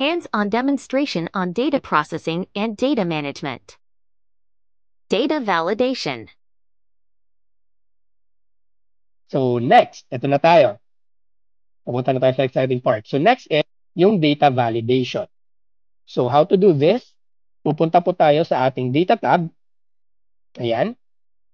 Hands-on demonstration on data processing and data management. Data validation. So next, ito na tayo. Pupunta na tayo sa exciting part. So next is yung data validation. So how to do this? Pupunta po tayo sa ating data tab. Ayan.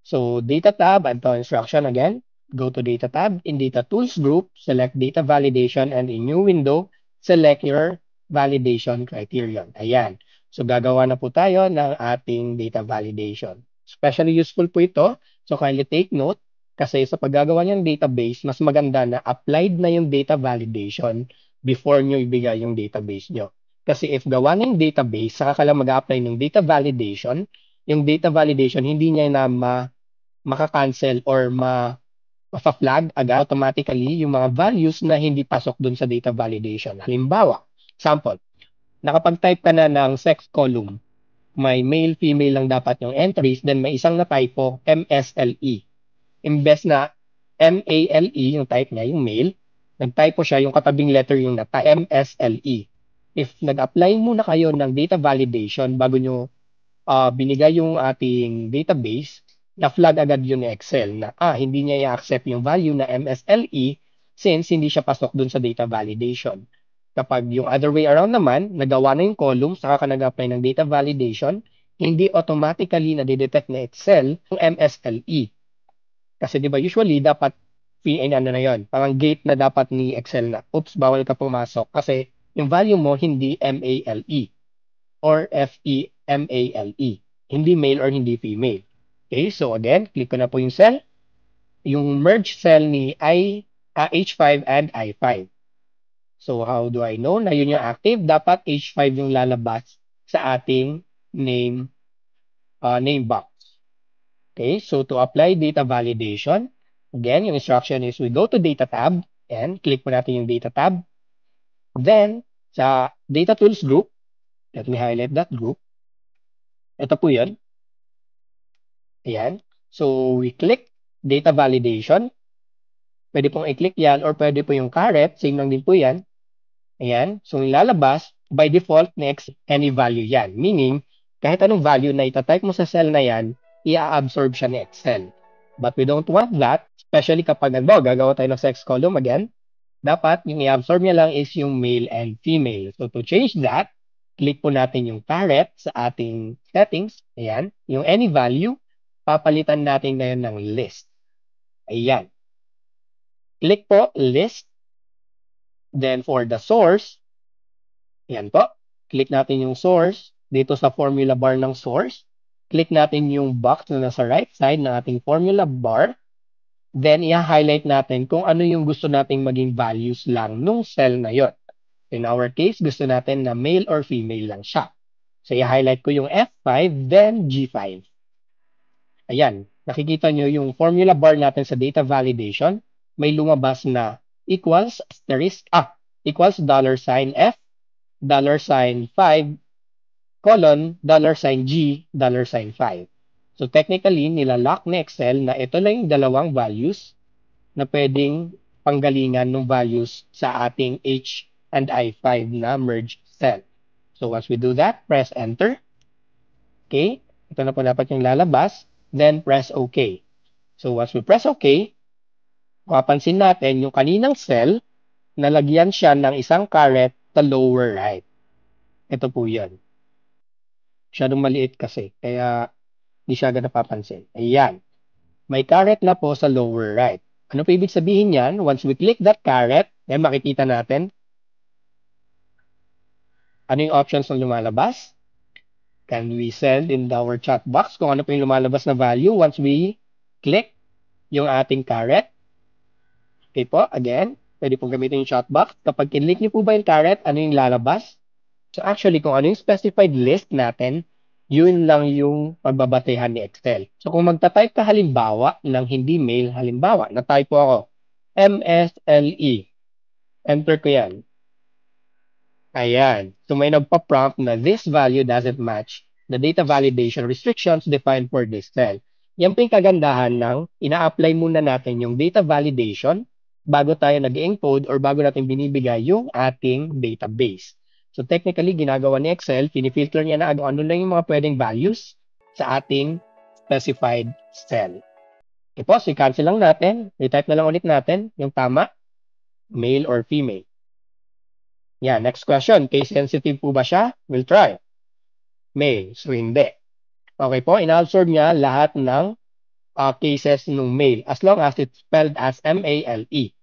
So data tab, and to instruction again. Go to data tab. In data tools group, select data validation, and in new window, select your validation criterion. Ayan. So gagawa na po tayo ng ating data validation. Especially useful po ito. So kindly take note kasi sa paggagawa ng database, mas maganda na applied na yung data validation before nyo ibigay yung database nyo. Kasi if gawa ng database, saka ka lang mag-apply ng data validation, yung data validation, hindi niya na maka-cancel or ma-flag agad automatically yung mga values na hindi pasok dun sa data validation. Halimbawa, example, nakapag-type ka na ng sex column, may male, female lang dapat yung entries, then may isang na typo, MSLE. Imbes na MALE, yung type niya, yung male, nag-typo siya, yung katabing letter yung MSLE. If nag-apply muna kayo ng data validation bago nyo binigay yung ating database, na-flag agad yun ni Excel na hindi niya i-accept yung value na MSLE since hindi siya pasok dun sa data validation. Kapag yung other way around naman, nagawa na yung column, saka ka nag-apply ng data validation, hindi automatically na-detect na Excel yung MSLE. Kasi di ba usually dapat ano na yon, parang gate na dapat ni Excel na, oops, bawal ka pumasok kasi yung value mo hindi MALE or FEMALE. Hindi male or hindi female. Okay, so again, click ko na po yung cell. Yung merge cell ni H5 and I5. So how do I know na yun yung active? Dapat H5 yung lalabas sa ating name box. Okay, so to apply data validation, again, yung instruction is we go to data tab and click mo natin yung data tab. Then, sa data tools group, let me highlight that group. Ito po yun. Ayan. So, we click data validation. Pwede pong i-click yan or pwede po yung caret. Same lang din po yan. Ayan. So, ilalabas, by default, next, any value yan. Meaning, kahit anong value na itatype mo sa cell na yan, i-absorb siya ni Excel. But we don't want that, especially kapag gagawa tayo ng sex column again, dapat yung i-absorb niya lang is yung male and female. So, to change that, click po natin yung caret sa ating settings. Ayan. Yung any value, papalitan natin ngayon ng list. Ayan. Click po, list. Then for the source, ayan po. Click natin yung source. Dito sa formula bar ng source, click natin yung box na nasa right side ng ating formula bar. Then, i-highlight natin kung ano yung gusto nating maging values lang nung cell na yon. In our case, gusto natin na male or female lang siya. So, i-highlight ko yung F5, then G5. Ayan, nakikita nyo yung formula bar natin sa data validation. May lumabas na equals asterisk, equals $F, $5, colon, $G, $5. So technically, nilalock ni Excel na ito lang yung dalawang values na pwedeng panggalingan ng values sa ating H and I5 na merge cell. So once we do that, press enter. Okay, ito na po dapat yung lalabas. Then press OK. So once we press OK, mapapansin natin yung kaninang cell, nalagyan siya ng isang caret sa lower right. Ito po yan. Masyadong maliit kasi, kaya hindi siya agad napapansin. Ayan. May caret na po sa lower right. Ano po ibig sabihin yan? Once we click that caret, makikita natin ano yung options na lumalabas. Can we send in our chat box kung ano po yung lumalabas na value once we click yung ating caret? Okay po, again, pwede pong gamitin yung chat box. Kapag kinlik niyo po ba yung caret, ano yung lalabas? So actually, kung ano yung specified list natin, yun lang yung pagbabatehan ni Excel. So kung magta-type ka halimbawa ng hindi male, halimbawa, na-type po ako, MSLE. Enter ko yan. Ayan. So may nagpa-prompt na this value doesn't match the data validation restrictions defined for this cell. Yan po yung kagandahan ng ina-apply muna natin yung data validation bago tayo nag-encode or bago natin binibigay yung ating database. So technically, ginagawa ni Excel, pinifilter niya na ano lang yung mga pwedeng values sa ating specified cell. Okay po, so i-cancel lang natin. I-type na lang ulit natin yung tama, male or female. Yan, next question. Case sensitive po ba siya? We'll try. Male, so hindi. Okay po, ina-absorb niya lahat ng cases ng male as long as it's spelled as M-A-L-E.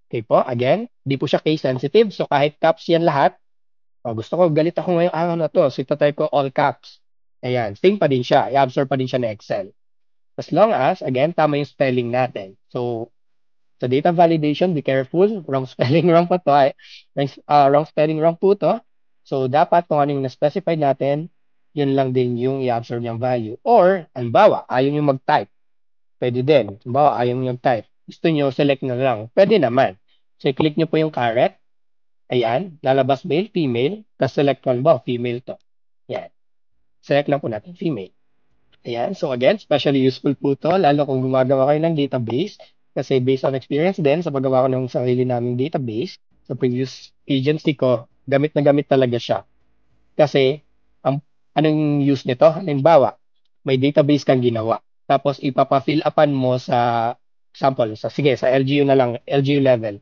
Okay po, again, di po siya case sensitive. So kahit caps yan lahat, gusto ko, galit ako ngayong araw na to. So itatype ko all caps. Ayan, same pa din siya. I-absorb pa din siya ng Excel. As long as, again, tama yung spelling natin. So, sa data validation, be careful. Wrong spelling, wrong po to. Wrong spelling, wrong po to. So, dapat kung ano yung na-specify natin, yun lang din yung i-absorb niyang value. Or, halimbawa, ayaw nyo mag-type. Pwede din. Halimbawa, ayaw nyo mag-type. Gusto nyo, select na lang. Pwede naman. So, click nyo po yung caret. Ayan, lalabas male, female. Tapos select ko, halimbawa, female to. Ayan. Select lang po natin female. Ayan, so again, especially useful po to, lalo kung gumagawa kayo ng database. Kasi based on experience din, sa paggawa ko ng sarili naming database, sa previous agency ko, gamit na gamit talaga siya. Kasi, anong use nito? Halimbawa, may database kang ginawa. Tapos, ipapa-fill upan mo sa sample, sa LGU na lang, LGU level.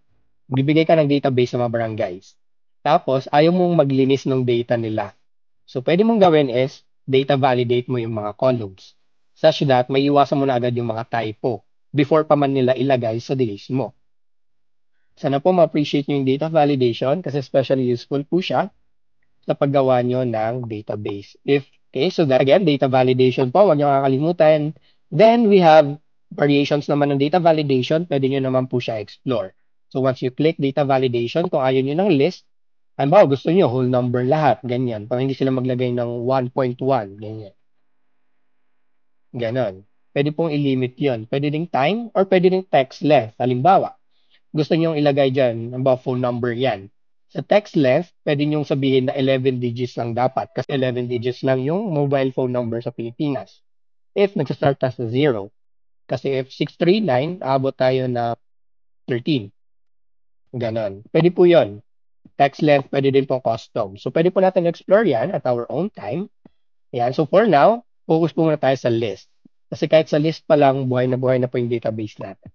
Bibigay ka ng database sa mga barangays. Tapos, ayaw mong maglinis ng data nila. So, pwede mong gawin is, data validate mo yung mga columns. Such that, may iwasan mo na agad yung mga typo before pa man nila ilagay sa database mo. Sana po ma-appreciate nyo yung data validation kasi especially useful po siya sa paggawa nyo ng database. Okay, so that again, data validation po, huwag nyo kakalimutan. Then, we have variations naman ng data validation, pwede nyo naman po siya explore. So, once you click data validation, kung ayaw nyo ng list, halimbawa, gusto nyo whole number lahat, ganyan. Para hindi sila maglagay ng 1.1, ganyan. Ganon. Pwede pong i-limit yon. Pwede ding time or pwede ding text length. Halimbawa, gusto nyo ilagay dyan, halimbawa, phone number yan. Sa text length, pwede nyo sabihin na 11 digits lang dapat kasi 11 digits lang yung mobile phone number sa Pilipinas. If nagsastart na sa 0. Kasi if 639, abot tayo na 13. Ganon. Pwede po yon. Text length, pwede din pong custom. So, pwede po natin explore yan at our own time. Yan. So, for now, focus po muna tayo sa list. Kasi kahit sa list pa lang, buhay na po yung database natin.